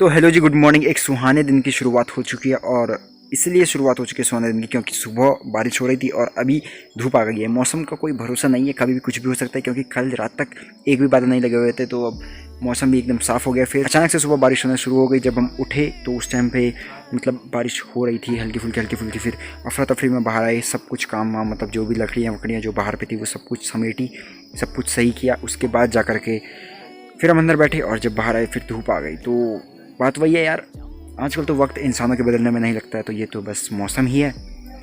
तो हेलो जी, good morning. एक सुहाने दिन की शुरुआत हो चुकी है और इसलिए शुरुआत हो चुकी है सुहाने दिन की क्योंकि सुबह बारिश हो रही थी और अभी धूप आ गई है। मौसम का कोई भरोसा नहीं है, कभी भी कुछ भी हो सकता है क्योंकि कल रात तक एक भी बादल नहीं लगे हुए थे। तो अब मौसम भी एकदम साफ़ हो गया। फिर अचानक से सुबह बारिश होना शुरू हो गई। जब हम उठे तो उस टाइम पे मतलब बारिश हो रही थी हल्की फुल्की। फिर अफरा तफरी में बाहर आए, सब कुछ काम वाम मतलब जो भी लकड़ियाँ जो बाहर पे थी वो सब कुछ समेटी, सब कुछ सही किया। उसके बाद जा कर के फिर हम अंदर बैठे और जब बाहर आए फिर धूप आ गई। तो बात वही है यार, आजकल तो वक्त इंसानों के बदलने में नहीं लगता है। तो ये तो बस मौसम ही है,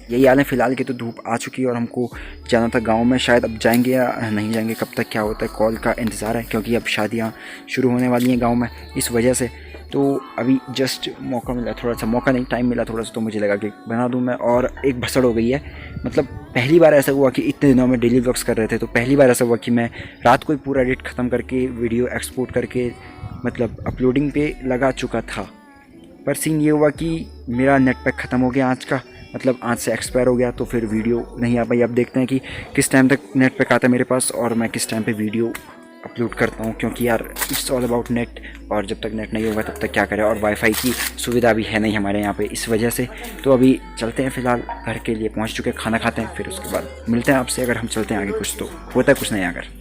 यही हाल है फ़िलहाल की। तो धूप आ चुकी है और हमको जाना था गांव में। शायद अब जाएंगे या नहीं जाएंगे, कब तक क्या होता है, कॉल का इंतज़ार है क्योंकि अब शादियां शुरू होने वाली हैं गांव में, इस वजह से। तो अभी जस्ट मौका मिला, थोड़ा सा मौका नहीं, टाइम मिला थोड़ा सा, तो मुझे लगा कि बना दूं मैं। और एक भसड़ हो गई है, मतलब पहली बार ऐसा हुआ कि इतने दिनों में डेली व्लॉग्स कर रहे थे, तो पहली बार ऐसा हुआ कि मैं रात को ही पूरा एडिट ख़त्म करके वीडियो एक्सपोर्ट करके मतलब अपलोडिंग पे लगा चुका था। पर सीन ये हुआ कि मेरा नेट पैक ख़त्म हो गया आज का, मतलब आज से एक्सपायर हो गया। तो फिर वीडियो नहीं आ पाई। अब देखते हैं कि किस टाइम तक नेट पैक आता है मेरे पास और मैं किस टाइम पे वीडियो अपलोड करता हूँ, क्योंकि यार इट्स ऑल अबाउट नेट। और जब तक नेट नहीं होगा तब तक क्या करें, और वाईफाई की सुविधा भी है नहीं हमारे यहाँ पे, इस वजह से। तो अभी चलते हैं, फ़िलहाल घर के लिए पहुँच चुके, खाना खाते हैं, फिर उसके बाद मिलते हैं आपसे। अगर हम चलते हैं आगे, कुछ तो होता है, कुछ नहीं अगर।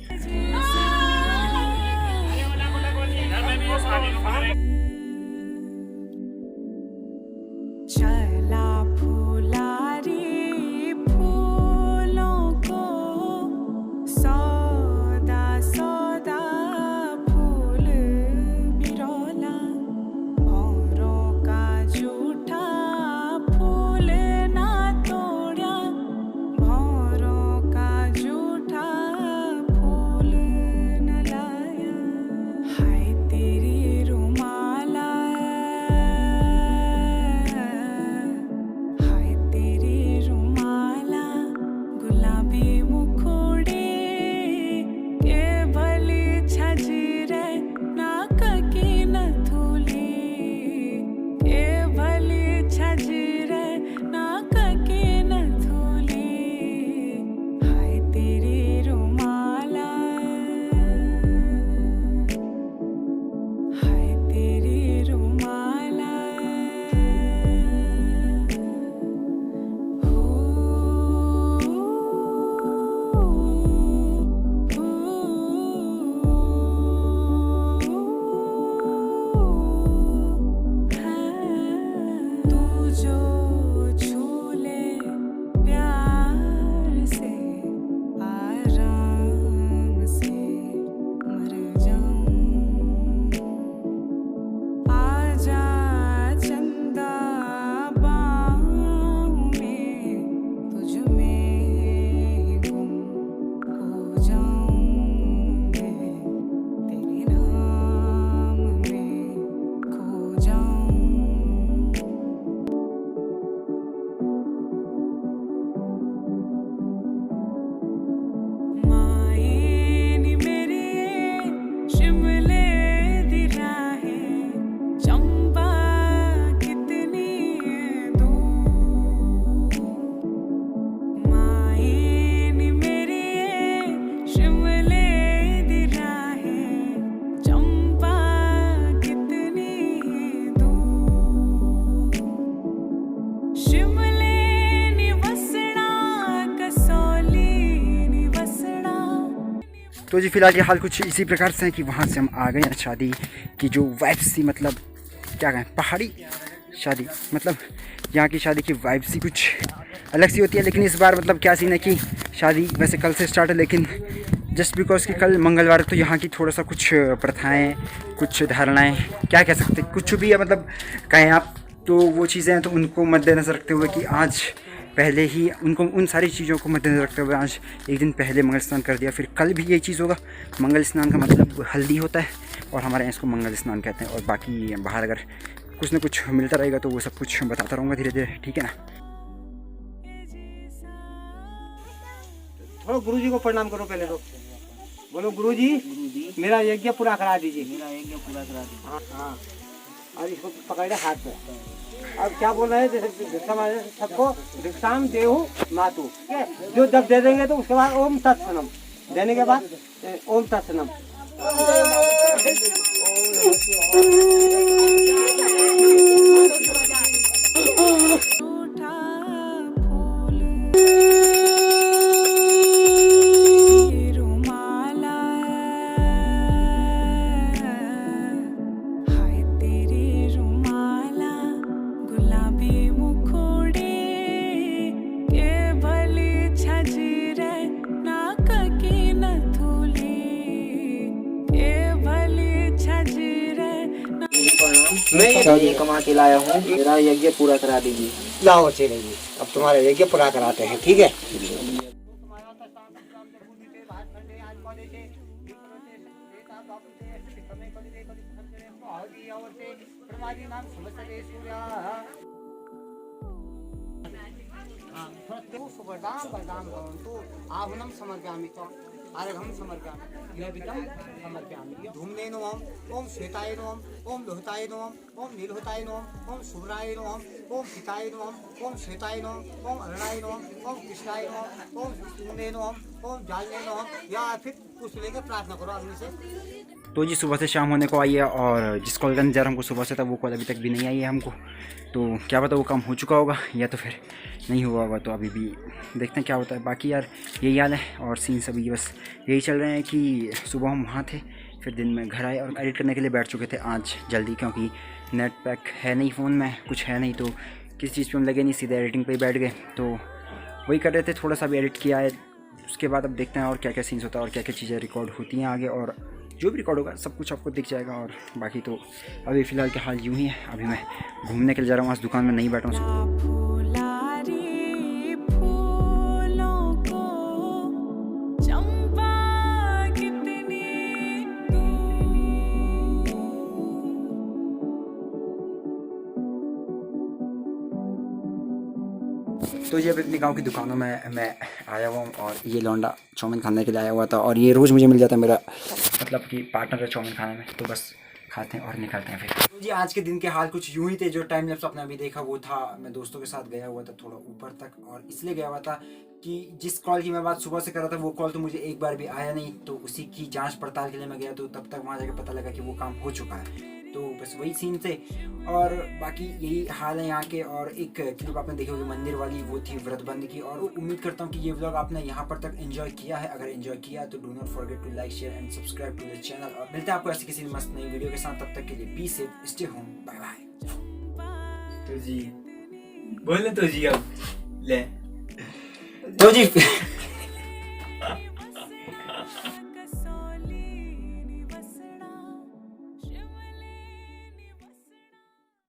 तो जी फ़िलहाल ये हाल कुछ इसी प्रकार से है कि वहाँ से हम आ गए हैं। शादी की जो वाइब्स थी, मतलब क्या कहें, पहाड़ी शादी, मतलब यहाँ की शादी की वाइब्स ही कुछ अलग सी होती है। लेकिन इस बार मतलब क्या सीन है कि शादी वैसे कल से स्टार्ट है, लेकिन जस्ट बिकॉज कि कल मंगलवार है तो यहाँ की थोड़ा सा कुछ प्रथाएँ, कुछ धारणाएँ, क्या कह सकते, कुछ भी है मतलब कहें आप, तो वो चीज़ें हैं। तो उनको मद्देनज़र रखते हुए कि आज पहले ही उनको उन सारी चीज़ों को मद्देनज़र रखते हुए आज एक दिन पहले मंगल स्नान कर दिया। फिर कल भी यही चीज़ होगा। मंगल स्नान का मतलब हल्दी होता है और हमारे यहाँ इसको मंगल स्नान कहते हैं। और बाकी बाहर अगर कुछ ना कुछ मिलता रहेगा तो वो सब कुछ बताता रहूँगा धीरे धीरे, ठीक है ना। थोड़ा गुरुजी को प्रणाम करो पहले तो। बोलो गुरुजी, मेरा यज्ञ पूरा करा दीजिए। हाँ हाँ, और इसको पकड़े हाथ में। अब क्या बोल रहे हैं, जैसे सबको भिक्षाम देहु मातु, ठीक है। जो जब दे देंगे तो उसके बाद ओम तत्सनम देने के बाद ओम तत्सनम। मैं ये कमा के लाया हूँ, मेरा यज्ञ पूरा करा दीजिए। लाओ चले जी, अब तुम्हारा यज्ञ पूरा कराते हैं, ठीक है। आभनम समर्पयामि च अर्घं समर्पयामि नैवेद्यं समर्पयामि। धूम्ने नमः, ओम श्वेताय नमः, ओम लोहिताय नमः, ओम नीलहोताय नमः, ओम शुभ्राय नमः, ओम पिताय नमः, ओम श्वेताय नमः, ओम अरुणाय नमः, ओम कृष्णाय नमः, ओम विष्णुने नमः, ओम जालने नमः। या फिर कुछ लेकर प्रार्थना करो अग्नि से। तो जी सुबह से शाम होने को आई है और जिस कॉल का इंतजार हमको सुबह से था वो कॉल अभी तक भी नहीं आई है हमको। तो क्या पता वो काम हो चुका होगा या तो फिर नहीं हुआ होगा, तो अभी भी देखते हैं क्या होता है। बाकी यार यही हाल है और सीन सभी बस यही चल रहे हैं कि सुबह हम वहाँ थे, फिर दिन में घर आए और एडिट करने के लिए बैठ चुके थे आज जल्दी, क्योंकि नेट पैक है नहीं फ़ोन में, कुछ है नहीं, तो किसी चीज़ पे हम लगे नहीं, सीधे एडिटिंग पे ही बैठ गए। तो वही कर रहे थे, थोड़ा सा भी एडिट किया है, उसके बाद अब देखते हैं और क्या क्या सीन्स होता है और क्या क्या चीज़ें रिकॉर्ड होती हैं आगे, और जो भी रिकॉर्ड होगा सब कुछ आपको दिख जाएगा। और बाकी तो अभी फ़िलहाल के हाल यूँ ही है। अभी मैं घूमने के लिए जा रहा हूँ, आज दुकान में नहीं बैठा हूँ। तो ये अपने गांव की दुकानों में मैं आया हुआ हूँ और ये लौंडा चाउमीन खाने के लिए आया हुआ था, और ये रोज़ मुझे मिल जाता है, मेरा मतलब कि पार्टनर है चाउमीन खाने में, तो बस खाते हैं और निकलते हैं फिर। तो जी आज के दिन के हाल कुछ यूँ ही थे। जो टाइम लैप्स आपने अभी देखा वो था, मैं दोस्तों के साथ गया हुआ था थोड़ा ऊपर तक, और इसलिए गया हुआ था कि जिस कॉल की मैं बात सुबह से कर रहा था वो कॉल तो मुझे एक बार भी आया नहीं, तो उसी की जाँच पड़ताल के लिए मैं गया, तो तब तक वहाँ जाकर पता लगा कि वो काम हो चुका है। तो बस वही सीन थे और बाकी यही हाल है यहाँ के। और एक क्लिप आपने देखी होगी मंदिर वाली, वो थी व्रतबंद की। और उम्मीद करता हूँ कि ये व्लॉग आपने यहाँ पर तक एंजॉय किया है। अगर एंजॉय किया तो do not forget to like share and subscribe to the channel, और मिलते हैं आपको ऐसी किसी मस्त नई वीडियो के साथ। तब तक के लिए be safe, stay home, bye bye. तो जी बोले तो जी अब ले तो जी